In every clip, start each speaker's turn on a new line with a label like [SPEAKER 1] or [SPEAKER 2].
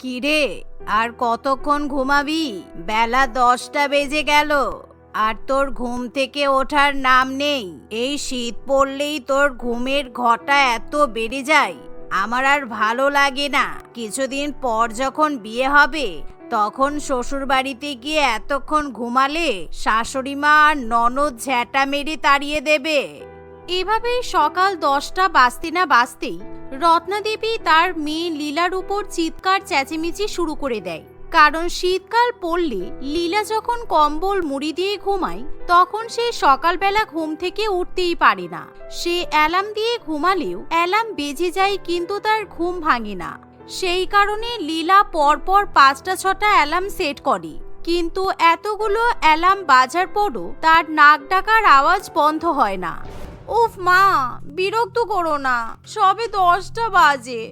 [SPEAKER 1] কিরে, আর কতক্ষণ ঘুমাবি? বেলা 10টা বেজে গেল, আর তোর ঘুম থেকে ওঠার নাম নেই। এই শীত পড়লেই তোর ঘুমের ঘটা এত বেড়ে যায়, আমার আর ভালো লাগে না। কিছুদিন পর যখন বিয়ে হবে তখন শ্বশুর বাড়িতে গিয়ে এতক্ষণ ঘুমালে শাশুড়ি মা আর ননদ ঝ্যাঁটা মেরে তাড়িয়ে দেবে। এভাবেই সকাল 10টা বাজতে না বাজতেই রত্নাদেবী তার মেয়ে লীলার উপর চিৎকার চেঁচিমেচি শুরু করে দেয়। কারণ শীতকাল পড়লে লীলা যখন কম্বল মুড়ি দিয়ে ঘুমায় তখন সে সকালবেলা ঘুম থেকে উঠতেই পারে না। সে অ্যালার্ম দিয়ে ঘুমালেও অ্যালার্ম বেজে যায়, কিন্তু তার ঘুম ভাঙে না। সেই কারণে লীলা পরপর 5টা-6টা অ্যালার্ম সেট করে, কিন্তু এতগুলো অ্যালার্ম বাজার পরও তার নাক ডাকার আওয়াজ বন্ধ হয় না। উফ মা, বিরক্ত করো না, সবে 10টা বাজে,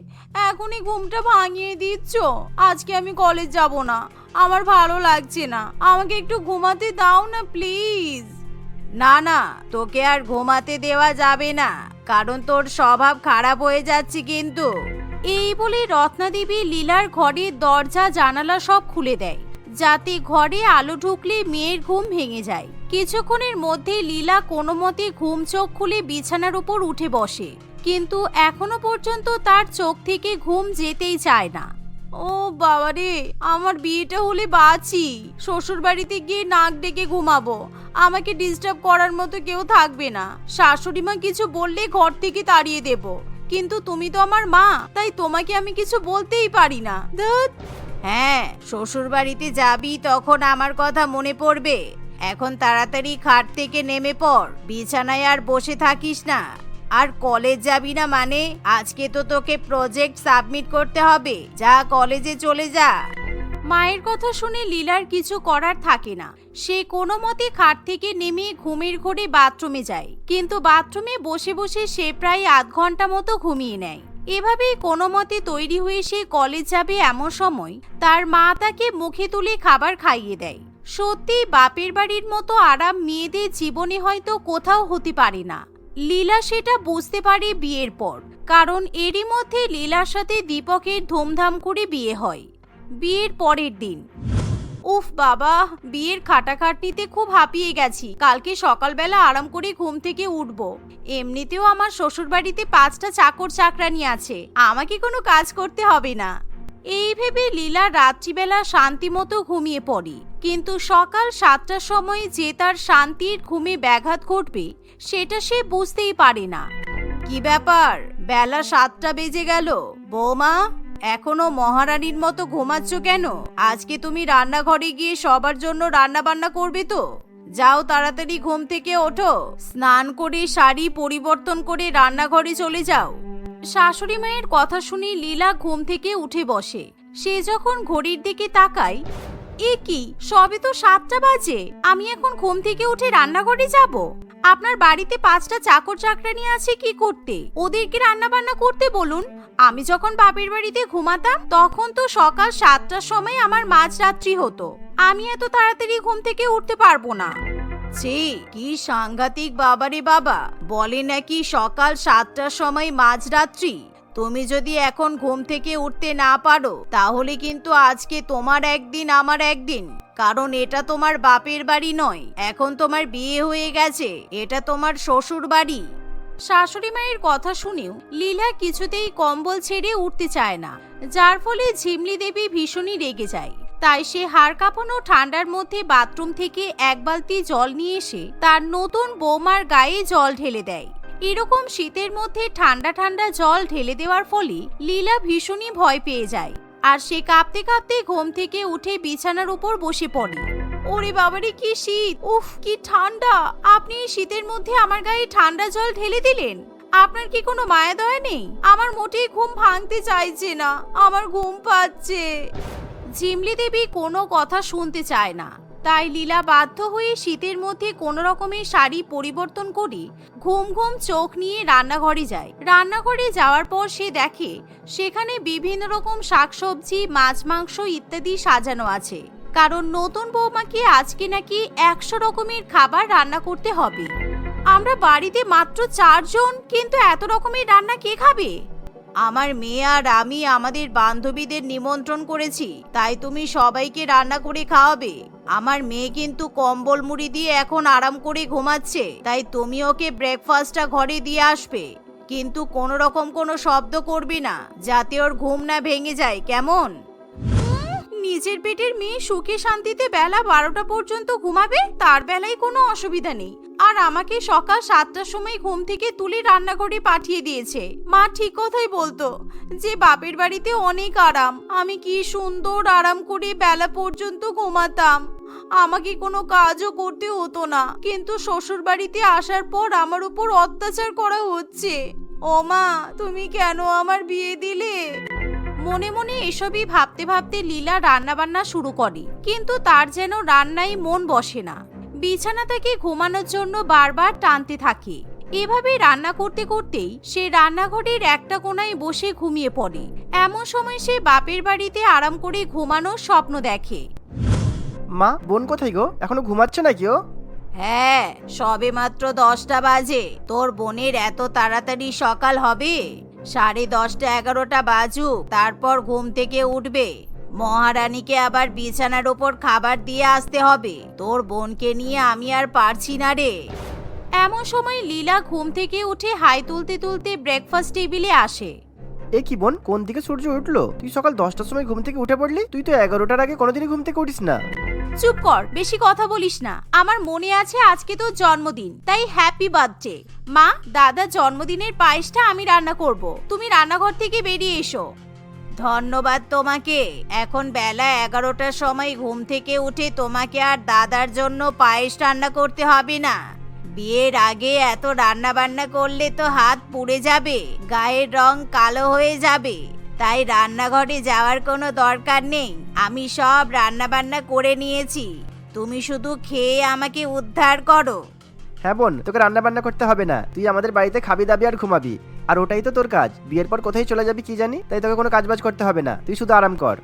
[SPEAKER 1] এখনই ঘুমটা ভাঙিয়ে দিচ্ছ। আজকে আমি কলেজ যাব না, আমার ভালো লাগছে না, আমাকে একটু ঘুমাতে দাও না প্লিজ। না না, তোকে আর ঘুমাতে দেওয়া যাবে না, কারণ তোর স্বভাব খারাপ হয়ে যাচ্ছে কিন্তু। এই বলে রত্নাদেবী লীলার ঘরের দরজা জানালা সব খুলে দেয়, যাতে ঘরে আলো ঢুকলে মেয়ের ঘুম ভেঙে যায়। কিছুক্ষণের মধ্যে লীলা কোনো মতে ঘুম চোখ খুলে বিছানার উপর উঠে বসে, কিন্তু এখনো পর্যন্ত তার চোখ থেকে ঘুম যেতেই চায় না। ও বাবারে, আমার বিয়েটা হলে বাঁচি, শ্বশুর বাড়িতে গিয়ে নাক ডেকে ঘুমাবো, আমাকে ডিস্টার্ব করার মতো কেউ থাকবে না। শাশুড়ি মা কিছু বললে ঘর থেকে তাড়িয়ে দেব, কিন্তু তুমি তো আমার মা, তাই তোমাকে আমি কিছু বলতেই পারি না। হ্যাঁ, শ্বশুর বাড়িতে যাবি তখন আমার কথা মনে পড়বে। এখন তাড়াতাড়ি খাট থেকে নেমে পড়, বিছানায় আর বসে থাকিস না। আর কলেজ যাবি না মানে? আজকে তো তোকে প্রজেক্ট সাবমিট করতে হবে, যা কলেজে চলে যা। মায়ের কথা শুনে লীলার কিছু করার থাকে না। সে কোনো মতে খাট থেকে নেমে ঘুমের ঘোরে বাথরুমে যায়, কিন্তু বাথরুমে বসে বসে সে প্রায় আধ ঘন্টা মতো ঘুমিয়ে নেয়। এভাবেই কোনো মতে তৈরি হয়ে সে কলেজ যাবে। এমন সময় তার মা তাকে মুখে তুলে খাবার খাইয়ে দেয়। সত্যি বাপের বাড়ির মতো আরাম মেয়েদের জীবনে হয়তো কোথাও হতে পারে না। লীলা সেটা বুঝতে পারে বিয়ের পর, কারণ এরই মধ্যে লীলার সাথে দীপকের ধুমধাম করে বিয়ে হয়। বিয়ের পরের দিন, উফ বাবা, বিয়ের খাটাখাটনিতে খুব হাঁপিয়ে গেছি, কালকে সকালবেলা আরাম করে ঘুম থেকে উঠবো। এমনিতেও আমার শ্বশুর বাড়িতে 5টা চাকর চাকরানি আছে, আমাকে কোনো কাজ করতে হবে না। এই ভেবে লীলা রাত্রিবেলা শান্তি মতো ঘুমিয়ে পড়ে, কিন্তু সকাল 7টার সময় যে তার শান্তির ঘুমে ব্যাঘাত ঘটবে সেটা সে বুঝতেই পারে না। কি ব্যাপার, বেলা 7টা বেজে গেল, বৌমা এখনো মহারানীর মতো ঘুমাচ্ছ কেন? আজকে তুমি রান্নাঘরে গিয়ে সবার জন্য রান্না বান্না করবে তো? যাও তাড়াতাড়ি ঘুম থেকে ওঠো, স্নান করে শাড়ি পরিবর্তন করে রান্নাঘরে চলে যাও। শাশুড়ি মায়ের কথা শুনে লীলা ঘুম থেকে উঠে বসে। সে যখন ঘড়ির দিকে তাকায়, এ কি, সবে তো 7টা বাজে, আমি এখন ঘুম থেকে উঠে রান্নাঘরে যাব? আপনার বাড়িতে 5টা চাকর চাকরানি আছে কি করতে? ওদেরকে রান্না বান্না করতে বলুন। আমি যখন বাপের বাড়িতে ঘুমাতাম তখন তো সকাল 7টার সময় আমার মাঝরাত্রি হতো, আমি এত তাড়াতাড়ি ঘুম থেকে উঠতে পারবো না। ছি, কি সাংঘাতিক বাবারে বাবা, বলে নাকি সকাল 7টার সময় মাঝরাত্রি। তুমি যদি এখন ঘুম থেকে উঠতে না পারো তাহলে কিন্তু আজকে তোমার একদিন আমার একদিন, কারণ এটা তোমার বাপের বাড়ি নয়, এখন তোমার বিয়ে হয়ে গেছে, এটা তোমার শ্বশুর বাড়ি। শাশুড়ি মায়ের কথা শুনেও লীলা কিছুতেই কম্বল ছেড়ে উঠতে চায় না, যার ফলে ঝিমলি দেবী ভীষণই রেগে যায়। তাই সে হাড় কাঁপানো ঠান্ডার মধ্যে বাথরুম থেকে 1 বালতি জল নিয়ে এসে তার নতুন বৌমার গায়ে জল ঢেলে দেয়। এরকম শীতের মধ্যে ঠান্ডা ঠান্ডা জল ঢেলে দেওয়ার ফলে লীলা ভীষণই ভয় পেয়ে যায়, আর সে কাঁপতে কাঁপতে ঘুম থেকে উঠে বিছানার উপর বসে পড়ে। ওরে বাবারে, কি শীত, উফ কি ঠান্ডা, আপনি এই শীতের মধ্যে আমার গায়ে ঠান্ডা জল ঢেলে দিলেন, আপনার কি কোনো মায়া দয়া নেই? আমার মোটেই ঘুম ভাঙতে চাইছে না, আমার ঘুম পাচ্ছে। ঝিমলি দেবী কোনো কথা শুনতে চায় না, তাই লীলা বাধ্য হয়ে শীতের মধ্যে কোনো রকমের শাড়ি পরিবর্তন করে ঘুম ঘুম চোখ নিয়ে রান্নাঘরে যায়। রান্নাঘরে যাওয়ার পর সে দেখে সেখানে বিভিন্ন রকম শাকসবজি, মাছ, মাংস ইত্যাদি সাজানো আছে, কারণ নতুন বৌমাকে আজকে নাকি 100 রকমের খাবার রান্না করতে হবে। আমরা বাড়িতে মাত্র 4 জন, কিন্তু এত রকমের রান্না কে খাবে? আমার মেয়ে আর আমি আমাদের বান্ধবীদের নিমন্ত্রণ করেছি, তাই তুমি সবাইকে রান্না করে খাওয়াবে। আমার মেয়ে কিন্তু কম্বল মুড়ি দিয়ে এখন আরাম করে ঘুমাচ্ছে, তাই তুমি ওকে ব্রেকফাস্টটা ঘরে দিয়ে আসবে। কিন্তু কোনো রকম কোনো শব্দ করবি না, যাতে ওর ঘুম না ভেঙে যায়, কেমন? নিজের পেটের মেয়ে সুখে শান্তিতে বেলা 12টা পর্যন্ত ঘুমাবে, তার বেলায় কোনো অসুবিধা নেই। আর আমাকে সকাল 7টার সময় ঘুম থেকে তুলে রান্নাঘরে পাঠিয়ে দিয়েছে। মা ঠিক কথাই বলতো যে বাপের বাড়িতে অনেক আরাম। আমি কি সুন্দর আরাম করে বেলা পর্যন্ত ঘুমাতাম, আমাকে কোনো কাজও করতে হতো না। কিন্তু শ্বশুর বাড়িতে আসার পর আমার উপর অত্যাচার করা হচ্ছে। ও মা, তুমি কেন আমার বিয়ে দিলে? মনে মনে এসবই ভাবতে ভাবতে লীলা রান্না বান্না শুরু করে, কিন্তু তার যেন রান্নায় মন বসে না। বিছানা থেকে ঘুমানোর জন্য বারবার টানতে থাকে। এভাবে রান্না করতে করতেই সে রান্নাঘরের একটা কোণায় বসে ঘুমিয়ে পড়ে। এমন সময় সে বাপের বাড়িতে আরাম করে ঘুমানোর স্বপ্ন দেখে।
[SPEAKER 2] মা, বোন কোথায় গো? এখনো ঘুমাচ্ছে নাকি ও?
[SPEAKER 1] হ্যাঁ, সবে মাত্র 10টা বাজে। তোর বোনের এত তাড়াতাড়ি সকাল হবে? 10:30 11টা বাজুক, তারপর ঘুম থেকে উঠবে। মহারানীকে আবার বিছানার ওপর খাবার দিয়ে আসতে হবে। তোর বোনকে নিয়ে আমি আর পারছি না রে। এমন সময় লীলা ঘুম থেকে উঠে হাই তুলতে তুলতে ব্রেকফাস্ট টেবিলে আসে।
[SPEAKER 2] এ কি বোন, কোন দিকে সূর্য উঠলো? তুই সকাল 10টার সময় ঘুম থেকে উঠে পড়লি? তুই তো 11টার আগে কোনোদিনই ঘুম থেকে উঠিস না।
[SPEAKER 1] চুপ কর, বেশি কথা বলিস না। আমার মনে আছে আজকে তো জন্মদিন, তাই হ্যাপি বার্থডে। মা, দাদা জন্মদিনের পায়েসটা আমি রান্না করব, তুমি রান্নাঘর থেকে বেরিয়ে এসো। ধন্যবাদ তোমাকে। এখন বেলা 11টার সময় ঘুম থেকে উঠে তোমাকে আর দাদার জন্য পায়েস রান্না করতে হবে না। বিয়ের আগে এত রান্না বান্না করলে তো হাত পুড়ে যাবে, গায়ের রং কালো হয়ে যাবে। তাই রান্নাঘরে যাওয়ার কোনো দরকার নেই। আমি সব রান্না বান্না করে নিয়েছি, তুমি শুধু খেয়ে আমাকে উদ্ধার করো।
[SPEAKER 2] হ্যাঁ বোন, তোকে রান্না বান্না করতে হবে না। তুই আমাদের বাড়িতে খাবি দাবি আর ঘুমাবি, আর ওটাই তো তোর কাজ। বিয়ের পর কোথায় চলে যাবি কি জানি, তাই তোকে কোনো কাজবাজ করতে হবে না। তুই শুধু আরাম কর।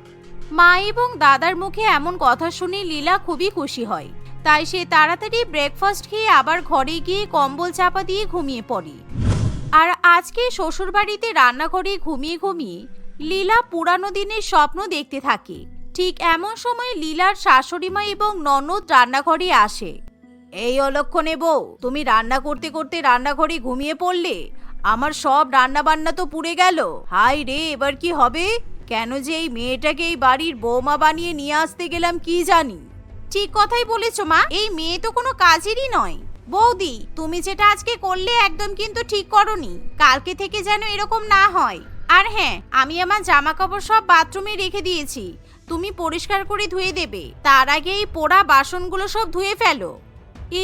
[SPEAKER 1] মা এবং দাদার মুখে এমন কথা শুনে লীলা খুবই খুশি হয়। তাই সে তাড়াতাড়ি ব্রেকফাস্ট খেয়ে আবার ঘরে গিয়ে কম্বল চাপা দিয়ে ঘুমিয়ে পড়ে। আর আজকে শ্বশুর বাড়িতে রান্নাঘরে ঘুমিয়ে ঘুমিয়ে লীলা পুরানো দিনের স্বপ্ন দেখতে থাকে। ঠিক এমন সময় লীলার শাশুড়ি মা এবং ননদ রান্নাঘরে আসে। এই অলক্ষণে বউ, তুমি রান্না করতে করতে রান্নাঘরে ঘুমিয়ে পড়লে। আমার সব রান্না বান্না তো পুড়ে গেল। হাই রে, এবার কি হবে? কেন যে এই মেয়েটাকে এই বাড়ির বৌমা বানিয়ে নিয়ে আসতে গেলাম কি জানি। ঠিক কথাই বলেছো মা, এই মেয়ে তো কোনো কাজেরই নয়। বৌদি, তুমি যেটা আজকে করলে একদম কিন্তু ঠিক করনি। কালকে থেকে যেন এরকম না হয়। আর হ্যাঁ, আমি আমার জামা কাপড় সব বাথরুমে রেখে দিয়েছি, তুমি পরিষ্কার করে ধুয়ে দেবে। তার আগে এই পোড়া বাসনগুলো সব ধুয়ে ফেলো।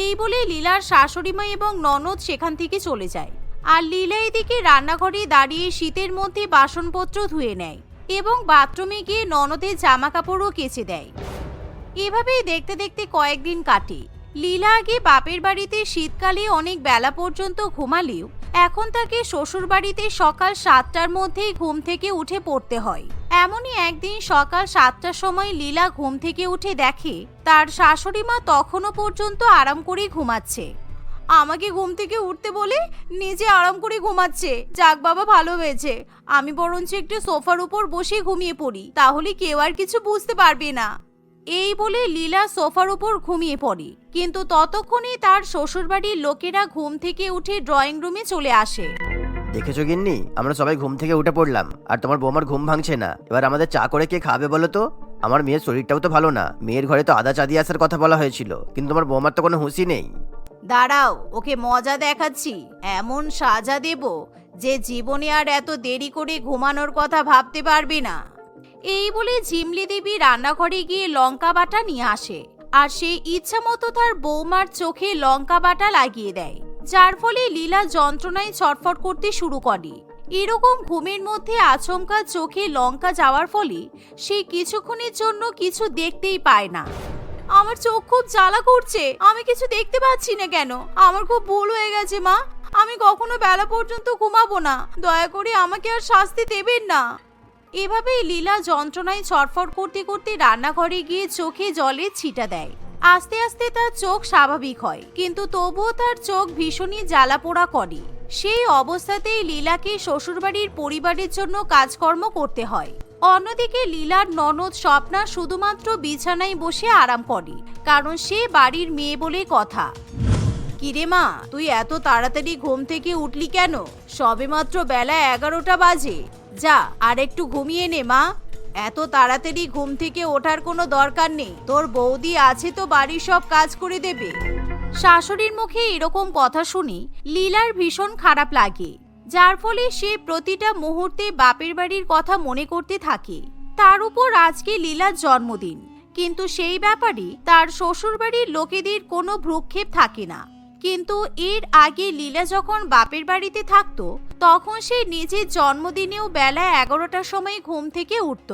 [SPEAKER 1] এই বলে লীলার শাশুড়ি মা এবং ননদ সেখান থেকে চলে যায়। আর লীলা এদিকে রান্নাঘরে দাঁড়িয়ে শীতের মধ্যে বাসনপত্র ধুয়ে নেয় এবং বাথরুমে গিয়ে ননদের জামা কাপড়ও কেচে দেয়। এভাবেই দেখতে দেখতে কয়েকদিন কাটে। লীলা আগে বাপের বাড়িতে শীতকালে অনেক বেলা পর্যন্ত ঘুমালেও এখন তাকে শ্বশুর বাড়িতে সকাল 7টার মধ্যেই ঘুম থেকে উঠে পড়তে হয়। এমনই একদিন সকাল 7টার সময় লীলা ঘুম থেকে উঠে দেখে তার শাশুড়ি মা তখনও পর্যন্ত আরাম করে ঘুমাচ্ছে। আমাকে ঘুম থেকে উঠতে বলে নিজে আরাম করে ঘুমাচ্ছে। যাক বাবা, ভালো হয়েছে। আমি বরঞ্চ একটু সোফার উপর বসে ঘুমিয়ে পড়ি, তাহলে কেউ আর কিছু বুঝতে পারবে না। এই বলে লীলা সোফার উপর ঘুমিয়ে পড়ে। কিন্তু ততক্ষণে তার শ্বশুরবাড়ির লোকেরা ঘুম থেকে উঠে ড্রয়িং রুমে চলে আসে।
[SPEAKER 2] দেখেছো গিন্নি, আমরা সবাই ঘুম থেকে উঠে পড়লাম, আর তোমার বৌমার ঘুম ভাঙছে না। এবার আমাদের চা করে কে খাবে বলো তো? আমার মেয়ের শরীরটাও তো ভালো না। মেয়ের ঘরে তো আদা চা দিয়ে আসার কথা বলা হয়েছিল, কিন্তু তোমার বৌমার তো কোনো হুঁশই নেই।
[SPEAKER 1] দাঁড়াও, ওকে মজা দেখাচ্ছি। এমন সাজা দেব যে জীবনে আর এত দেরি করে ঘুমানোর কথা ভাবতে পারবে না। এই বলে ঝিমলি দেবী রান্নাঘরে গিয়ে লঙ্কা বাটা নিয়ে আসে, আর সেই ইচ্ছা মতো তার বৌমার চোখে লঙ্কা বাটা লাগিয়ে দেয়, যার ফলে লীলা যন্ত্রণায় ছটফট করতে শুরু করে। এরকম ঘুমের মধ্যে আচমকা চোখে লঙ্কা যাওয়ার ফলে সে কিছুক্ষণের জন্য কিছু দেখতেই পায় না। আমার চোখ খুব জ্বালা করছে, আমি কিছু দেখতে পাচ্ছি না কেন? আমার খুব ভুল হয়ে গেছে মা, আমি কখনো বেলা পর্যন্ত ঘুমাবো না। দয়া করে আমাকে আর শাস্তি দেবেন না। এভাবেই লীলা যন্ত্রণায় ছটফট করতে করতে রান্নাঘরে গিয়ে চোখে জলের ছিটা দেয়। আস্তে আস্তে তার চোখ স্বাভাবিক হয়, কিন্তু তবুও তার চোখ ভীষণই জ্বালাপোড়া করে। সেই অবস্থাতেই লীলাকে শ্বশুরবাড়ির পরিবারের জন্য কাজকর্ম করতে হয়। অন্যদিকে লীলার ননদ স্বপ্না শুধুমাত্র বিছানায় বসে আরাম করে, কারণ সে বাড়ির মেয়ে বলে কথা। কিরে মা, তুই এত তাড়াতাড়ি ঘুম থেকে উঠলি কেন? সবেমাত্র বেলা 11টা বাজে। যা আর একটু ঘুমিয়ে নে মা। এত তাড়াতাড়ি ঘুম থেকে ওঠার কোনো দরকার নেই, তোর বৌদি আছে তো বাড়ির সব কাজ করে দেবে। শাশুড়ির মুখে এরকম কথা শুনি লীলার ভীষণ খারাপ লাগে, যার ফলে সে প্রতিটা মুহূর্তে বাপের বাড়ির কথা মনে করতে থাকে। তার উপর আজকে লীলার জন্মদিন, কিন্তু সেই ব্যাপারে তার শ্বশুরবাড়ির লোকেদের কোনো ভ্রুক্ষেপ থাকে না। কিন্তু এর আগে লীলা যখন বাপের বাড়িতে থাকতো, তখন সে নিজের জন্মদিনেও বেলা 11টার সময় ঘুম থেকে উঠত।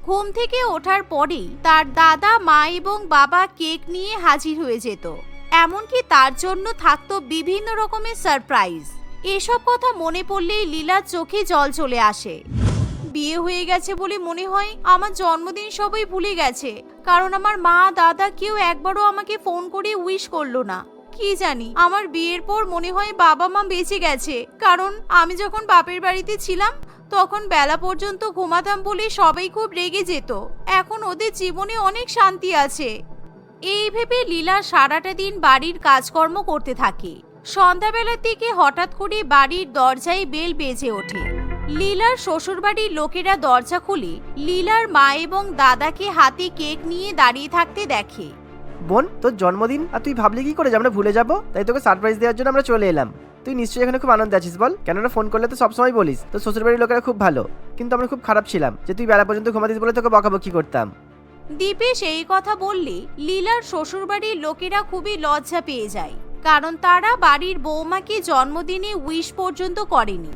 [SPEAKER 1] ঘুম থেকে ওঠার পরেই তার দাদা, মা এবং বাবা কেক নিয়ে হাজির হয়ে যেত। এমনকি তার জন্য থাকতো বিভিন্ন রকমের সারপ্রাইজ। এসব কথা মনে পড়লেই লীলার চোখে জল চলে আসে। বিয়ে হয়ে গেছে বলে মনে হয় আমার জন্মদিন সবাই ভুলে গেছে, কারণ আমার মা, দাদা কেউ একবারও আমাকে ফোন করে উইশ করলো না। কি জানি, আমার বিয়ের পর মনে হয় বাবা মা বেঁচে গেছে, কারণ আমি যখন বাপের বাড়িতে ছিলাম তখন বেলা পর্যন্ত ঘুমাতাম বলে সবাই খুব রেগে যেত। এখন ওদের জীবনে অনেক শান্তি আছে। এই ভেবে লীলা সারাটা দিন বাড়ির কাজকর্ম করতে থাকে। সন্ধ্যাবেলার দিকে হঠাৎ করে বাড়ির দরজায় বেল বেজে ওঠে। লীলার শ্বশুরবাড়ির লোকেরা দরজা খুলে লীলার মা এবং দাদাকে হাতে কেক নিয়ে দাঁড়িয়ে থাকতে দেখে।
[SPEAKER 2] বোন, তোর জন্মদিন আর তুই ভাবলি কি করে যে আমরা ভুলে যাবো? তাই তোকে সারপ্রাইজ দেওয়ার জন্য আমরা চলে এলাম। তুই নিশ্চয়ই এখানে খুব আনন্দে আছিস বল? কেননা ফোন করলে তো সবসময় বলিস তোর শ্বশুরবাড়ির লোকেরা খুব ভালো, কিন্তু আমরা খুব খারাপ ছিলাম যে তুই বেলা পর্যন্ত ঘুমাতিস বলে তোকে বকাবকি করতাম।
[SPEAKER 1] দীপেশ এই কথা বললে লীলার শ্বশুরবাড়ির লোকেরা খুবই লজ্জা পেয়ে যায়, কারণ তারা বাড়ির বৌমাকে জন্মদিনে উইশ পর্যন্ত করেনি।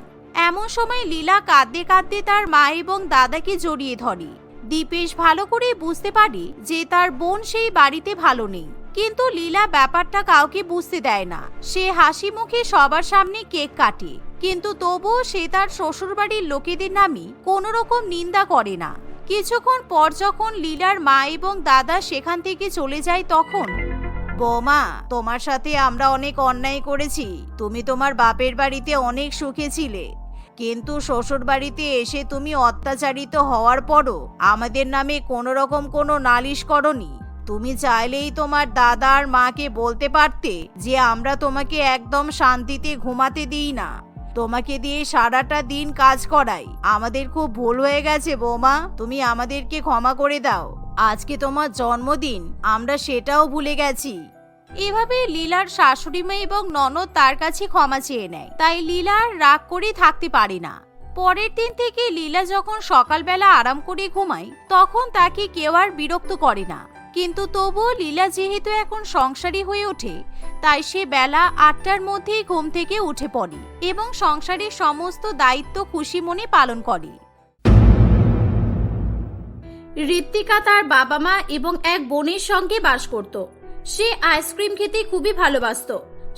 [SPEAKER 1] এমন সময় লীলা কাঁদতে কাঁদতে তার মা এবং দাদাকে জড়িয়ে ধরে। দীপেশ ভালো করে বুঝতে পারে যে তার বোন সেই বাড়িতে ভালো নেই, কিন্তু লীলা ব্যাপারটা কাউকে বুঝতে দেয় না। সে হাসি মুখে সবার সামনে কেক কাটে, কিন্তু তবুও সে তার শ্বশুরবাড়ির লোকেদের নামে কোনো রকম নিন্দা করে না। কিছুক্ষণ পর যখন লীলার মা এবং দাদা সেখান থেকে চলে যায়, তখন বৌমা, তোমার সাথে আমরা অনেক অন্যায় করেছি। তুমি তোমার বাপের বাড়িতে অনেক সুখে ছিলে, কিন্তু শ্বশুর বাড়িতে এসে তুমি অত্যাচারিত হওয়ার পরও আমাদের নামে কোনো রকম কোনো নালিশ করনি। তুমি চাইলেই তোমার দাদা আর মাকে বলতে পারতে যে আমরা তোমাকে একদম শান্তিতে ঘুমাতে দিই না, তোমাকে দিয়ে সারাটা দিন কাজ করাই। আমাদের খুব ভুল হয়ে গেছে বৌমা, তুমি আমাদেরকে ক্ষমা করে দাও। আজকে তোমার জন্মদিন, আমরা সেটাও ভুলে গেছি। এভাবে লীলার শাশুড়ি মা এবং ননদ তার কাছে ক্ষমা চেয়ে নেয়। তাই লীলা আর রাগ করে থাকতে পারে না। পরের দিন থেকে লীলা যখন সকালবেলা আরাম করে ঘুমায়, তখন তাকে কেউ আর বিরক্ত করে না। কিন্তু তবুও লীলা যেহেতু এখন সংসারী হয়ে ওঠে, তাই সে বেলা 8টার মধ্যেই ঘুম থেকে উঠে পড়ে এবং সংসারের সমস্ত দায়িত্ব খুশি মনে পালন করে। ঋত্বিকা তার বাবা মা এবং এক বোনের সঙ্গে বাস করত। সে আইসক্রিম খেতে খুবই ভালোবাসত।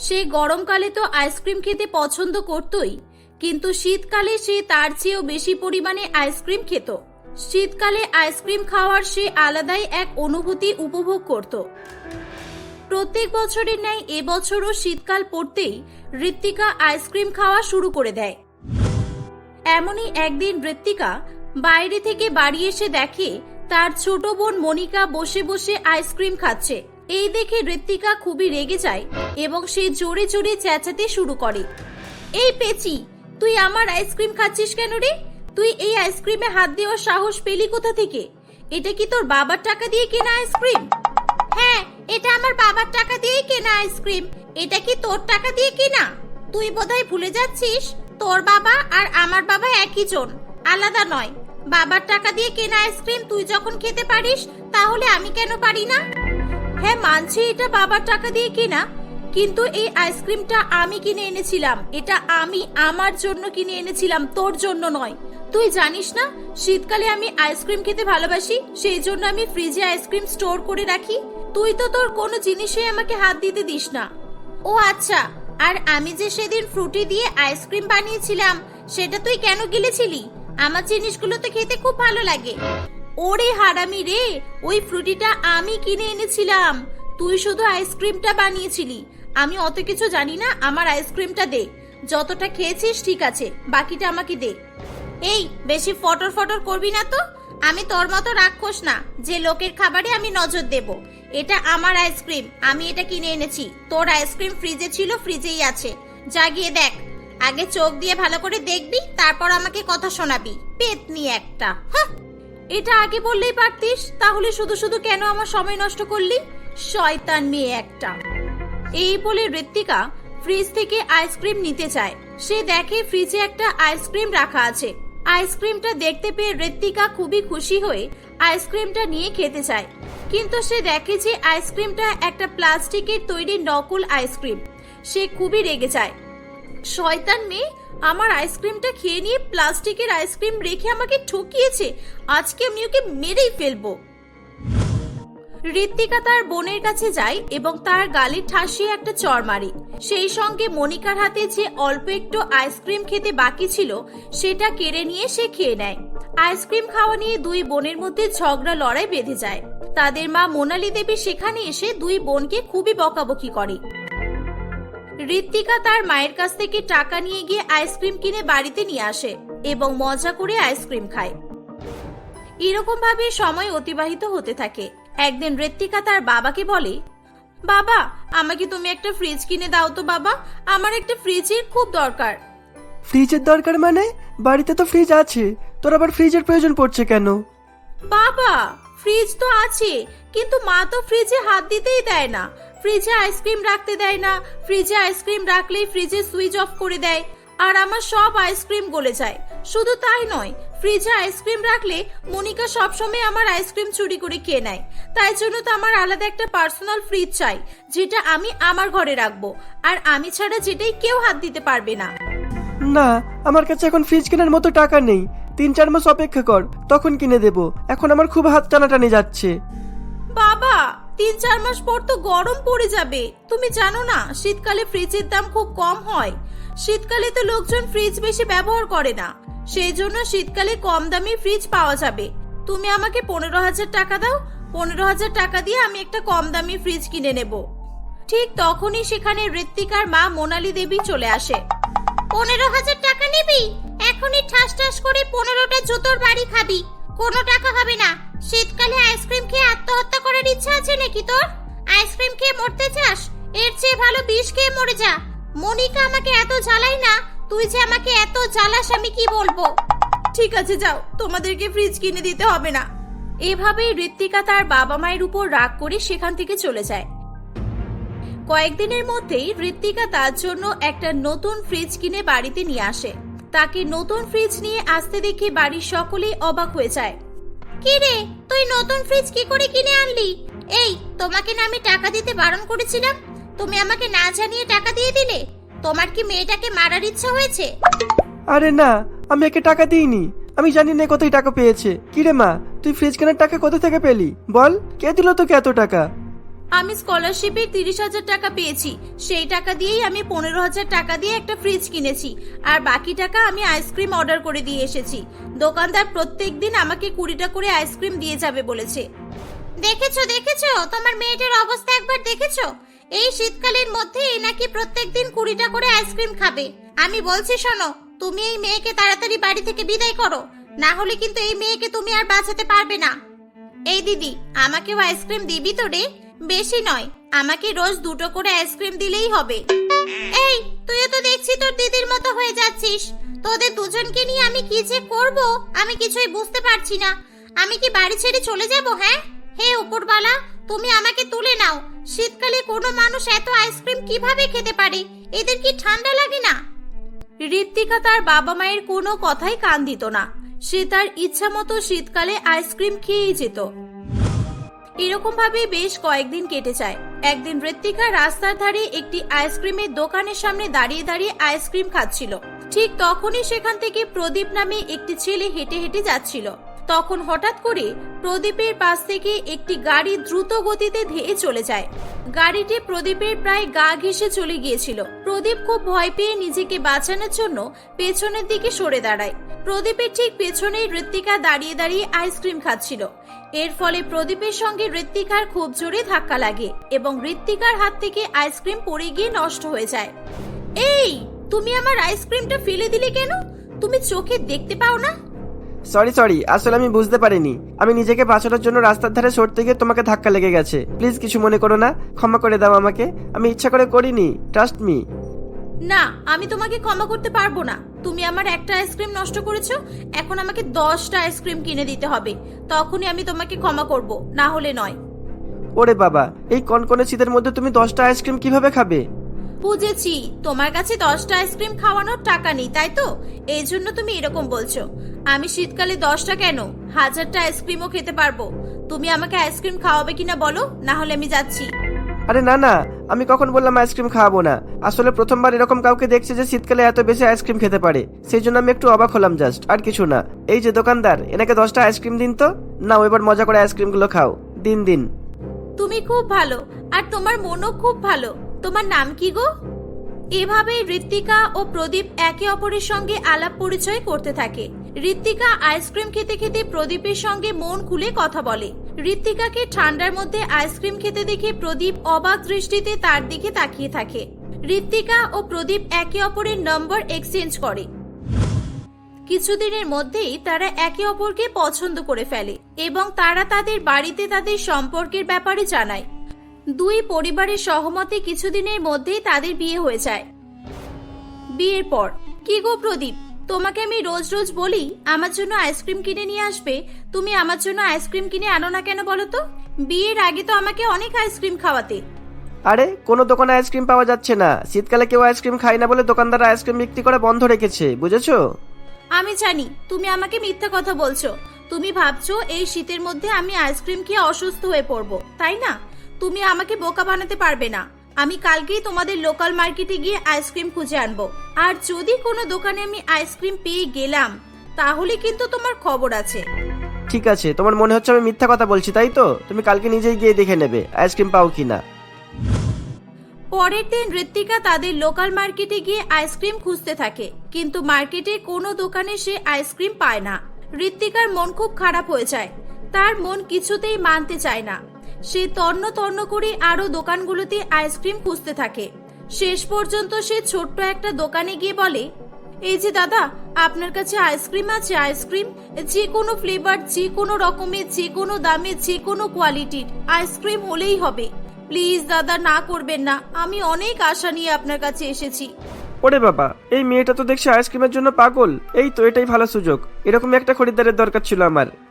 [SPEAKER 1] সে গরমকালে তো আইসক্রিম খেতে পছন্দ করতই, কিন্তু শীতকালে সে তার চেয়েও বেশি পরিমাণে আইসক্রিম খেত। শীতকালে আইসক্রিম খাওয়ার সে আলাদাই এক অনুভূতি উপভোগ করত। প্রত্যেক বছরের ন্যায় এবছরও শীতকাল পড়তেই ঋত্বিকা আইসক্রিম খাওয়া শুরু করে দেয়। এমনই একদিন ঋত্বিকা বাইরে থেকে বাড়ি এসে দেখে তার ছোট বোন মনিকা বসে বসে আইসক্রিম খাচ্ছে। এই দেখে ঋত্বিকা খুবই রেগে যায় এবং সে জোরে জোরে চেঁচাতে শুরু করে, এই পেচি, তুই আমার আইসক্রিম খাচ্ছিস কেন রে? তুই এই আইসক্রিমে হাত দেওয়ার সাহস পেলি কোথা থেকে? এটা কি তোর বাবার টাকা দিয়ে কেনা আইসক্রিম? হ্যাঁ, এটা আমার বাবার টাকা দিয়েই কেনা আইসক্রিম। এটা কি তোর টাকা দিয়ে কেনা? তুই বোধহয় ভুলে যাচ্ছিস, তোর বাবা আর আমার বাবা একই জন, আলাদা নয়। বাবার টাকা দিয়ে কেনা আইসক্রিম তুই যখন খেতে পারিস, তাহলে আমি কেন পারি না? হ্যাঁ, মানছি এটা বাবার টাকা দিয়ে কেনা, কিন্তু এই আইসক্রিমটা আমি কিনে এনেছিলাম। এটা আমি আমার জন্য কিনে এনেছিলাম, তোর জন্য নয়। তুই জানিস না শীতকালে আমি আইসক্রিম খেতে ভালোবাসি, সেই জন্য আমি ফ্রিজে আইসক্রিম স্টোর করে রাখি। তুই তো তোর কোনো জিনিসে আমাকে হাত দিতে দিস না। ও আচ্ছা, আর আমি যে সেদিন ফ্রুটি দিয়ে আইসক্রিম বানিয়েছিলাম, সেটা তুই কেন গিলেছিলি? আমার জিনিসগুলো তো খেতে খুব ভালো লাগে। ওরে হারামি রে, ওই ফ্রুটিটা আমি কিনে এনেছিলাম,
[SPEAKER 3] তুই শুধু আইসক্রিমটা বানিয়েছিলি, আমি অত কিছু জানি না। আমার আইসক্রিমটা দে, যতটা খেয়েছিস ঠিক আছে, বাকিটা আমাকে দে। এই বেশি ফটর ফটর করবি না তো। আমি তোর মতো রাক্ষস না যে লোকের খাবারে আমি নজর দেব। এটা আমার আইসক্রিম, আমি এটা কিনে এনেছি। তোর আইসক্রিম ফ্রিজে ছিল, ফ্রিজেই আছে। যা গিয়ে দেখ। আগে চোখ দিয়ে ভালো করে দেখবি, তারপর আমাকে কথা শোনাবি। পেতনি একটা। এটা আগে বললেই পারতিস, তাহলে শুধু শুধু কেন আমার সময় নষ্ট করলি? শয়তান মেয়ে একটা। এই বলে ঋত্বিকা ফ্রিজ থেকে আইসক্রিম নিতে চায়। সে দেখে ফ্রিজে একটা আইসক্রিম রাখা আছে। আইসক্রিমটা দেখতে পেয়ে ঋত্বিকা খুবই খুশি হয়ে আইসক্রিমটা নিয়ে খেতে চায়, কিন্তু সে দেখে যে আইসক্রিমটা একটা প্লাস্টিকের তৈরি নকল আইসক্রিম। সে খুবই রেগে যায়। শয়তান মেয়ে আমার আইসক্রিমটা খেয়ে নিয়ে প্লাস্টিকের আইসক্রিম রেখে আমাকে ঠকিয়েছে। আজকে আমি ওকে মেরেই ফেলবো। ঋত্বিকা তার বোনের কাছে যায় এবং তার গালে ঠাসিয়ে একটা চড় মারে। সেই সঙ্গে মনিকার হাতে যে অল্প একটু আইসক্রিম খেতে বাকি ছিল সেটা কেড়ে নিয়ে সে খেয়ে নেয়। আইসক্রিম খাওয়া নিয়ে দুই বোনের মধ্যে ঝগড়া লড়াই বেঁধে যায়। তাদের মা মোনালি দেবী সেখানে এসে দুই বোনকে খুবই বকাবকি করে। ঋত্বিকা তার মায়ের কাছ থেকে টাকা নিয়ে গিয়ে আইসক্রিম কিনে বাড়িতে নিয়ে আসে এবং মজা করে আইসক্রিম খায়। এরকম ভাবে সময় অতিবাহিত হতে থাকে। একদিন ঋত্বিকা তার বাবাকে বলে, বাবা আমাকে তুমি একটা ফ্রিজ কিনে দাও তো বাবা, আমার একটা ফ্রিজের খুব দরকার।
[SPEAKER 4] ফ্রিজের দরকার মানে? বাড়িতে তো ফ্রিজ আছে, তোর আবার ফ্রিজের প্রয়োজন পড়ছে কেন?
[SPEAKER 3] বাবা ফ্রিজ তো আছে, কিন্তু মা তো ফ্রিজে হাত দিতেই দেয় না। ফ্রিজে আইসক্রিম রাখতে দেয় না, ফ্রিজে আইসক্রিম রাখলেই ফ্রিজে সুইচ অফ করে দেয়, আর আমার সব আইসক্রিম গলে যায়। শুধু তাই নয়, ফ্রিজে আইসক্রিম রাখলে মনিকা সবসময় আমার আইসক্রিম চুরি করে খেয়ে নেয়। তাই জন্য তো আমার আলাদা একটা পার্সোনাল ফ্রিজ চাই, যেটা আমি আমার ঘরে রাখবো, আর আমি ছাড়া যেটাই কেউ হাত দিতে পারবে না।
[SPEAKER 4] না, আমার কাছে এখন ফ্রিজ কেনার মতো টাকা নেই। 3-4 মাস অপেক্ষা কর, তখন কিনে দেব। এখন আমার খুব হাত টানাটানি যাচ্ছে।
[SPEAKER 3] বাবা 3-4 মাস পর তো গরম পড়ে যাবে। তুমি জানো না শীতকালে ফ্রিজের দাম খুব কম হয়। শীতকালে তো লোকজন ফ্রিজ বেশি ব্যবহার করে না, সেই জন্য শীতকালে কম দামি ফ্রিজ পাওয়া যাবে। তুমি আমাকে 15,000 টাকা দাও। 15,000 টাকা দিয়ে আমি একটা কম দামি ফ্রিজ কিনে নেব। ঠিক তখনই সেখানে ঋত্বিকার মা মোনালি দেবী চলে আসে। 15,000 টাকা নিবি? এখনই ঠাস ঠাস করে 15টা জুতোর বাড়ি খাবি। কোনো টাকা হবে না। শীতকালে আইসক্রিম খেয়ে আত্মহত্যা করার ইচ্ছা আছে নাকি তোর? আইসক্রিম খেয়ে মরতে চাস? এর চেয়ে ভালো বিষ খেয়ে মরে যা। মনিকা আমাকে এত জ্বালাই না, তুই যে আমাকে এত জ্বালাস আমি কি বলবো। ঠিক আছে যাও, তোমাদেরকে ফ্রিজ কিনে দিতে হবে না। এভাবেই ঋত্বিকা তার বাবা মায়ের উপর রাগ করে সেখান থেকে চলে যায়। কয়েকদিনের মধ্যেই ঋত্বিকা তার জন্য একটা নতুন ফ্রিজ কিনে বাড়িতে নিয়ে আসে। তাকে নতুন ফ্রিজ নিয়ে আসতে দেখে বাড়ির সকলেই অবাক হয়ে যায়। কি রে, তুই নতুন ফ্রিজ কি করে কিনে আনলি? এই তোমাকে না আমি টাকা দিতে বারণ করেছিলাম, তুমি আমাকে না জানিয়ে টাকা দিয়ে দিলে। তোমার কি মেয়েটাকে মারার ইচ্ছা হয়েছে?
[SPEAKER 4] আরে না, আমি একে টাকা দিইনি। আমি জানি না কোথায় টাকা পেয়েছে। কি রে মা, তুই ফ্রিজ কেনার টাকা কোথা থেকে পেলি? বল, কে দিল তোকে এত টাকা?
[SPEAKER 3] আমি স্কলারশিপে 30,000 টাকা পেয়েছি। সেই টাকা দিয়েই আমি 15,000 টাকা দিয়ে একটা ফ্রিজ কিনেছি, আর বাকি টাকা আমি আইসক্রিম অর্ডার করে দিয়ে এসেছি। দোকানদার প্রত্যেকদিন আমাকে 20টা করে আইসক্রিম দিয়ে যাবে বলেছে। দেখেছো দেখেছো, তোমার মেয়েটার অবস্থা একবার দেখেছো? এই শীতকালের মধ্যে নাকি প্রত্যেকদিন 20টা করে আইসক্রিম খাবে। আমি বলছি শোনো, তুমি এই মেয়েকে তাড়াতাড়ি বাড়ি থেকে বিদায় করো, না হলে কিন্তু এই মেয়েকে তুমি আর বাঁচাতে পারবে না। এই দিদি, আমাকেও আইসক্রিম দিবি তো রে? বেশি নয়, আমাকে রোজ 2টো করে আইসক্রিম দিলেই হবে। এই তুইও তো দেখছি তোর দিদির মতো হয়ে যাচ্ছিস। তোদের দুজনকে নিয়ে আমি কি যে করব আমি কিছুই বুঝতে পারছি না। আমি কি বাড়ি ছেড়ে চলে যাব? হ্যাঁ, হে উপরওয়ালা, তুমি আমাকে তুলে নাও। শীতকালে কোনো মানুষ এত আইসক্রিম কিভাবে খেতে পারে? এদের কি ঠান্ডা লাগে না? ঋত্বিকা তার বাবা মায়ের কোনো কথাই কান দিত না। সে তার ইচ্ছা মতো শীতকালে আইসক্রিম খেয়েই যেত। এরকম ভাবে বেশ কয়েকদিন কেটে যায়। একদিন ঋত্বিকা রাস্তার ধারে একটি আইসক্রিমের দোকানের সামনে দাঁড়িয়ে দাঁড়িয়ে আইসক্রিম খাচ্ছিল। ঠিক তখনই সেখান থেকে প্রদীপ নামে একটি ছেলে হেঁটে হেঁটে যাচ্ছিল। তখন হঠাৎ করে প্রদীপের পাশ থেকে একটি গাড়ি দ্রুত গতিতে ধেয়ে চলে যায়। গাড়িটি প্রদীপের প্রায় গা ঘেঁষে চলে গিয়েছিল। প্রদীপ খুব ভয় পেয়ে নিজেকে বাঁচানোর জন্য পেছনের দিকে সরে দাঁড়ায়। প্রদীপের ঠিক পেছনেই ঋত্বিকা দাঁড়িয়ে দাঁড়িয়ে আইসক্রিম খাচ্ছিল। এর ফলে প্রদীপের সঙ্গে ঋত্বিকার খুব জোরে ধাক্কা লাগে এবং ঋত্বিকার হাত থেকে আইসক্রিম পড়ে গিয়ে নষ্ট হয়ে যায়। এই, তুমি আমার আইসক্রিমটা ফেলে দিলে কেন? তুমি চোখে দেখতে পাও না?
[SPEAKER 4] সরি, আসলে আমি বুঝতে পারিনি। আমি নিজেকে বাঁচানোর জন্য রাস্তার ধারে সরতে গিয়ে তোমাকে ধাক্কা লেগে গেছে। প্লিজ কিছু মনে করো না, ক্ষমা করে দাও আমাকে। আমি ইচ্ছা করে করিনি, ট্রাস্ট মি।
[SPEAKER 3] না, আমি তোমাকে ক্ষমা করতে পারবো না। তুমি আমার একটা আইসক্রিম নষ্ট করেছো, এখন আমাকে 10টা আইসক্রিম কিনে দিতে হবে, তখনই আমি তোমাকে ক্ষমা করব, না হলে নয়।
[SPEAKER 4] ওরে বাবা, এই কনকনে শীতের মধ্যে তুমি 10টা আইসক্রিম কিভাবে খাবে?
[SPEAKER 3] বুঝেছি, তোমার কাছে 10টা আইসক্রিম খাওয়ানোর টাকা নেই, তাই তো? এই জন্য তুমি এরকম বলছো। আমি শীতকালে 10টা কেন, 1000টা আইসক্রিমও খেতে পারবো। তুমি আমাকে আইসক্রিম খাওয়াবে কিনা বলো, না হলে আমি যাচ্ছি।
[SPEAKER 4] আরে না, আমি কখন বললাম আইসক্রিম খাওয়াবো না? আসলে প্রথমবার এরকম কাউকে দেখছি যে শীতকালে এত বেশি আইসক্রিম খেতে পারে, সেই জন্য আমি একটু অবাক হলাম, জাস্ট, আর কিছু না। এই যে দোকানদার, এনাকে 10টা আইসক্রিম দিন তো। নাও, এবার মজা করে আইসক্রিমগুলো খাও। দিন।
[SPEAKER 3] তুমি খুব ভালো, আর তোমার মনও খুব ভালো। তোমার নাম কি গো? এভাবে ঋত্বিকা ও প্রদীপ একে অপরের সঙ্গে আলাপ পরিচয় করতে থাকে। ঋত্বিকা আইসক্রিম খেতে খেতে প্রদীপের সঙ্গে মন খুলে কথা বলে। ঋত্বিকাকে ঠান্ডার মধ্যে আইসক্রিম খেতে দেখে প্রদীপ অবাক দৃষ্টিতে তার দিকে তাকিয়ে থাকে। ঋত্বিকা ও প্রদীপ একে অপরের নম্বর এক্সচেঞ্জ করে। কিছুদিনের মধ্যেই তারা একে অপরকে পছন্দ করে ফেলে এবং তারা তাদের বাড়িতে তাদের সম্পর্কের ব্যাপারে জানায়। দুই পরিবারের সহমতে কিছুদিনের মধ্যেই তাদের বিয়ে হয়ে যায়। বিয়ের পর, কি গো প্রদীপ, তোমাকে আমি রোজ রোজ বলি আমার জন্য আইসক্রিম কিনে নিয়ে আসবে, তুমি আমার জন্য আইসক্রিম কিনে আনো না কেন বলো তো? বিয়ের আগে তো আমাকে অনেক আইসক্রিম খাওয়াতে।
[SPEAKER 4] আরে, কোনো দোকানে আইসক্রিম পাওয়া যাচ্ছে না। শীতকালে কেউ আইসক্রিম খায় না বলে দোকানদার আইসক্রিম বিক্রি করা বন্ধ রেখেছে, বুঝেছো?
[SPEAKER 3] আমি জানি তুমি আমাকে মিথ্যা কথা বলছো। তুমি ভাবছো এই শীতের মধ্যে আমি আইসক্রিম খেয়ে অসুস্থ হয়ে পড়বো, তাই না? তুমি আমাকে বোকা বানাতে পারবে না। আমি কালকেই তোমাদের লোকাল মার্কেটে গিয়ে আইসক্রিম খুঁজে আনবো, আর যদি কোনো দোকানে আমি আইসক্রিম পেয়ে গেলাম তাহলে কিন্তু তোমার খবর আছে।
[SPEAKER 4] ঠিক আছে, তোমার মনে হচ্ছে আমি মিথ্যা কথা বলছি, তাই তো? তুমি কালকে নিজেই গিয়ে দেখে নেবে আইসক্রিম পাও কিনা।
[SPEAKER 3] পরের দিন ঋত্বিকা তাদের লোকাল মার্কেটে গিয়ে আইসক্রিম খুঁজতে থাকে, কিন্তু মার্কেটে কোনো দোকানে সে আইসক্রিম পায় না। ঋত্বিকার মন খুব খারাপ হয়ে যায়। তার মন কিছুতেই মানতে চায় না। সে তন্ন করে আরো দোকানগুলোতে আইসক্রিম খুঁজতে থাকে। শেষ পর্যন্ত সে ছোট্ট একটা দোকানে গিয়ে বলে, এই যে দাদা, আপনার কাছে আইসক্রিম আছে? আইসক্রিম যে কোনো ফ্লেভার, যে কোনো রকমের, যে কোনো দামে, যে কোনো কোয়ালিটির আইসক্রিম হলেই হবে। প্লিজ দাদা, না করবেন না, আমি অনেক আশা নিয়ে আপনার কাছে এসেছি।
[SPEAKER 4] ওরে বাবা, এই মেয়েটা তো দেখছি আইসক্রিমের জন্য পাগল। এই তো, এটাই ভালো সুযোগ। এরকম একটা খরিদ্দারের দরকার ছিল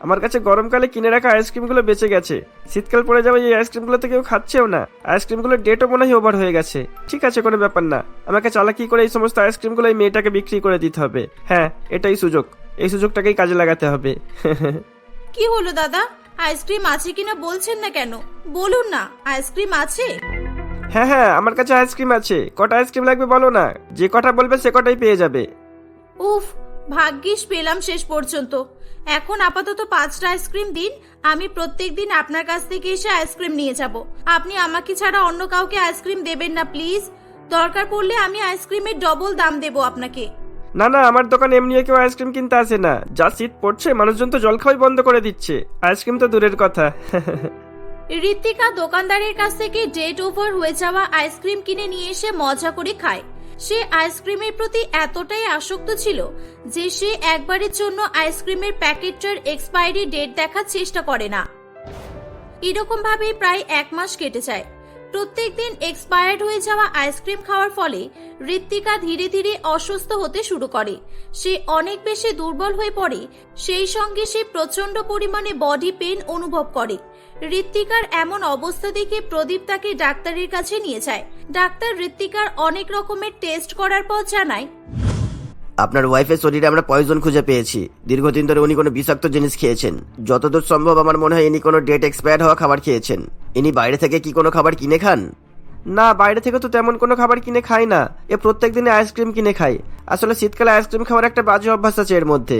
[SPEAKER 4] আমার কাছে গরমকালে কিনে রাখা আইসক্রিমগুলো বেঁচে গেছে। শীতকাল পড়ে যাবে, এই আইসক্রিমগুলো তো কেউ খাচ্ছেও না। আইসক্রিমগুলোর ডেটও মনে হয় ওভার হয়ে গেছে। ঠিক আছে, কোনো ব্যাপার না। আমাকে চালাকি করে এই সমস্ত আইসক্রিমগুলো এই মেয়েটাকে বিক্রি করে দিতে হবে। হ্যাঁ, এটাই সুযোগ। এই সুযোগটাকেই কাজে লাগাতে হবে।
[SPEAKER 3] কি হলো দাদা, আইসক্রিম আছে কিনা বলছেন না কেন? বলুন না, আইসক্রিম আছে?
[SPEAKER 4] হ্যাঁ, আমার কাছে আইসক্রিম আছে। কটা আইসক্রিম লাগবে বলো না, যে কটা বলবে সে কটাই পেয়ে যাবে।
[SPEAKER 3] উফ, ভাগ্যিস পেলাম শেষ পর্যন্ত। এখন আপাতত 5টা আইসক্রিম দিন, আমি প্রত্যেকদিন আপনার কাছ থেকে এসে আইসক্রিম নিয়ে যাব। আপনি আমাকে ছাড়া অন্য কাউকে আইসক্রিম দেবেন না প্লিজ। দরকার পড়লে আমি আইসক্রিমের ডবল দাম দেবো আপনাকে।
[SPEAKER 4] না, আমার দোকানে এমনিও কেউ আইসক্রিম কিনতে আসে না। যা শীত পড়ছে, মানুষজন তো জল খাওয়াই বন্ধ করে দিচ্ছে, আইসক্রিম তো দূরের কথা।
[SPEAKER 3] ঋত্বিকা দোকানদারের কাছ থেকে ডেট ওভার হয়ে যাওয়া আইসক্রিম কিনে নিয়ে এসে মজা করে খায়। সে আইসক্রিমের প্রতি এতটাই আসক্ত ছিল যে সে একবারের জন্য আইসক্রিমের প্যাকেটটার এক্সপায়ারি ডেট দেখার চেষ্টা করে না। এরকম ভাবে প্রায় 1 মাস কেটে যায়। প্রত্যেকদিন এক্সপায়ার্ড হয়ে যাওয়া আইসক্রিম খাওয়ার ফলে ঋত্বিকা ধীরে ধীরে অসুস্থ হতে শুরু করে। সে অনেক বেশি দুর্বল হয়ে পড়ে। সেই সঙ্গে সে প্রচন্ড পরিমাণে বডি পেন অনুভব করে। ঋত্বিকার এমন অবস্থা দেখে প্রদীপ তাকে ডাক্তারের কাছে নিয়ে যায়। ডাক্তার ঋত্বিকার অনেক রকমের টেস্ট করার পর জানায়,
[SPEAKER 2] আপনার ওয়াইফের শরীরে আমরা পয়জন খুঁজে পেয়েছি। দীর্ঘদিন ধরে উনি কোনো বিষাক্ত জিনিস খেয়েছেন। যতদূর সম্ভব আমার মনে হয় ইনি কোনো ডেট এক্সপায়ার হওয়া খাবার খেয়েছেন। ইনি বাইরে থেকে কি কোনো খাবার কিনে খান?
[SPEAKER 4] না, বাইরে থেকে তো তেমন কোনো খাবার কিনে খাই না। এ প্রত্যেক দিনে আইসক্রিম কিনে খাই। আসলে শীতকালে আইসক্রিম খাওয়ার একটা বাজে অভ্যাস আছে এর মধ্যে।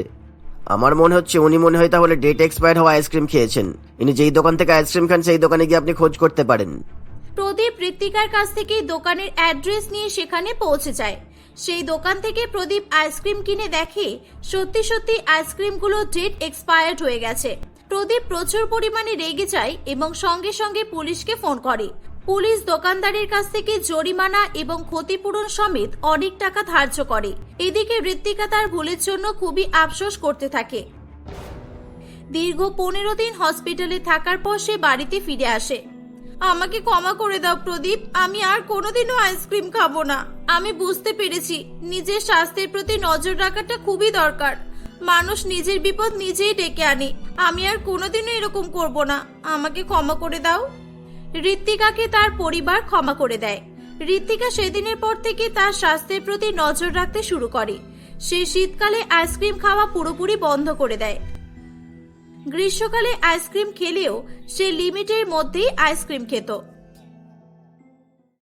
[SPEAKER 2] আমার মনে হচ্ছে উনি মনে হয় তাহলে ডেট এক্সপায়ার হওয়া আইসক্রিম খেয়েছেন। ইনি যেই দোকান থেকে আইসক্রিম খান সেই দোকানে গিয়ে আপনি খোঁজ করতে পারেন।
[SPEAKER 3] প্রদীপ ঋত্বিকার কাছ থেকে দোকানের অ্যাড্রেস নিয়ে সেখানে পৌঁছে যায়। সেই দোকান থেকে প্রদীপ আইসক্রিম কিনে দেখে সত্যি সত্যি আইসক্রিমগুলো ডেট এক্সপায়ার্ড হয়ে গেছে। প্রদীপ প্রচুর পরিমাণে রেগে যায় এবং সঙ্গে সঙ্গে পুলিশকে ফোন করে। পুলিশ দোকানদারের কাছ থেকে জরিমানা এবং ক্ষতিপূরণ সমেত অনেক টাকা ধার্য করে। এদিকে ঋত্বিকা তার ভুলের জন্য খুবই আফসোস করতে থাকে। দীর্ঘ 15 দিন হসপিটালে থাকার পর সে বাড়িতে ফিরে আসে। আমাকে ক্ষমা করে দাও প্রদীপ, আমি আর কোনোদিনও আইসক্রিম খাবো না। আমি বুঝতে পেরেছি নিজের স্বাস্থ্যের প্রতি নজর রাখাটা খুবই দরকার। মানুষ নিজের বিপদ নিজেই ডেকে আনে। আমি আর কোনোদিনও এরকম করব না। আমাকে ক্ষমা করে দাও। ঋত্বিকাকে তার পরিবার ক্ষমা করে দেয়। ঋত্বিকা সেদিনের পর থেকে তার স্বাস্থ্যের প্রতি নজর রাখতে শুরু করে। সে শীতকালে আইসক্রিম খাওয়া পুরোপুরি বন্ধ করে দেয়। গ্রীষ্মকালে আইসক্রিম খেলেও সে লিমিটের মধ্যেই আইসক্রিম খেত।